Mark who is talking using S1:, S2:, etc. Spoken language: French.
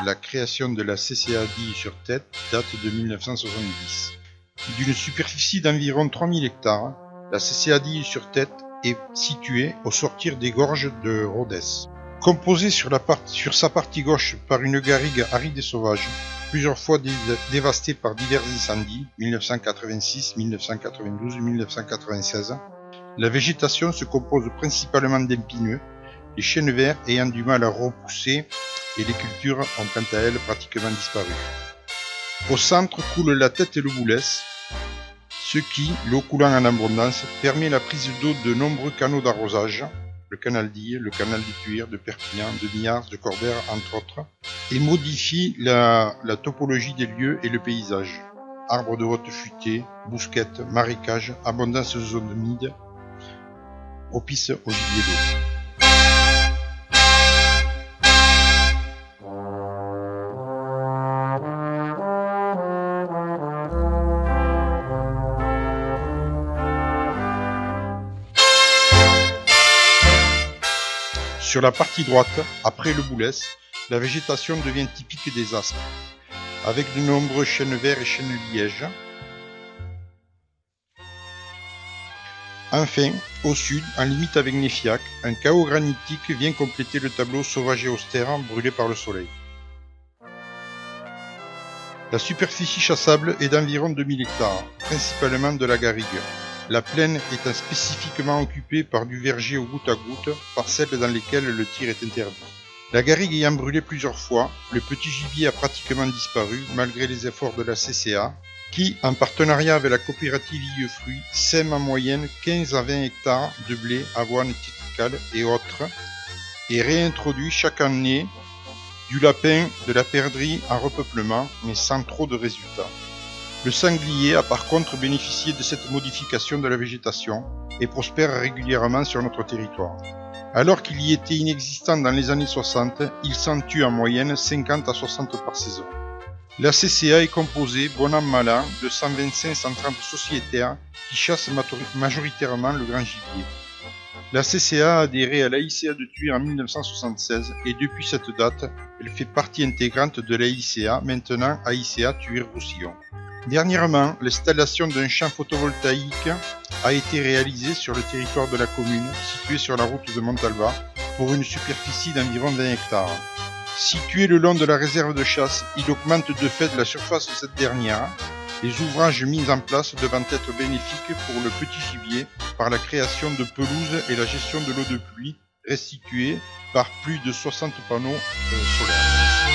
S1: la création de la CCA d'Illy-sur-Tête date de 1970. D'une superficie d'environ 3000 hectares, la CCA d'Illy-sur-Tête est située au sortir des gorges de Rodez. Composée sur sa partie gauche par une garrigue aride et sauvage, plusieurs fois dévastée par divers incendies, 1986, 1992 et 1996, la végétation se compose principalement d'épineux, les chênes verts ayant du mal à repousser et les cultures ont quant à elles pratiquement disparu. Au centre coule la Tête et le Boulès, ce qui, l'eau coulant en abondance, permet la prise d'eau de nombreux canaux d'arrosage, le canal d'Ille, le canal du Tuir, de Perpignan, de Niars, de Corbère, entre autres, et modifie la topologie des lieux et le paysage. Arbres de haute futée, bousquettes, marécages, abondance de zones humides, propice au gibier d'eau. Sur la partie droite, après le Boulès, la végétation devient typique des aspres, avec de nombreux chênes verts et chênes lièges. Enfin, au sud, en limite avec Néfiac, un chaos granitique vient compléter le tableau sauvage et austère brûlé par le soleil. La superficie chassable est d'environ 2000 hectares, principalement de la garrigue. La plaine étant spécifiquement occupée par du verger au goutte à goutte, parcelles dans lesquelles le tir est interdit. La garrigue ayant brûlé plusieurs fois, le petit gibier a pratiquement disparu malgré les efforts de la CCA, qui, en partenariat avec la coopérative Illiefruits, sème en moyenne 15 à 20 hectares de blé, avoine, triticale et autres, et réintroduit chaque année du lapin, de la perdrix en repeuplement, mais sans trop de résultats. Le sanglier a par contre bénéficié de cette modification de la végétation et prospère régulièrement sur notre territoire. Alors qu'il y était inexistant dans les années 60, il s'en tue en moyenne 50 à 60 par saison. La CCA est composée, bon an mal an, de 125-130 sociétaires qui chassent majoritairement le grand gibier. La CCA a adhéré à l'AICA de Tuir en 1976 et depuis cette date, elle fait partie intégrante de l'AICA, maintenant AICA Tuir-Roussillon. Dernièrement, l'installation d'un champ photovoltaïque a été réalisée sur le territoire de la commune, situé sur la route de Montalva, pour une superficie d'environ 20 hectares. Situé le long de la réserve de chasse, il augmente de fait la surface de cette dernière. Les ouvrages mis en place devant être bénéfiques pour le petit gibier par la création de pelouses et la gestion de l'eau de pluie restituée par plus de 60 panneaux solaires.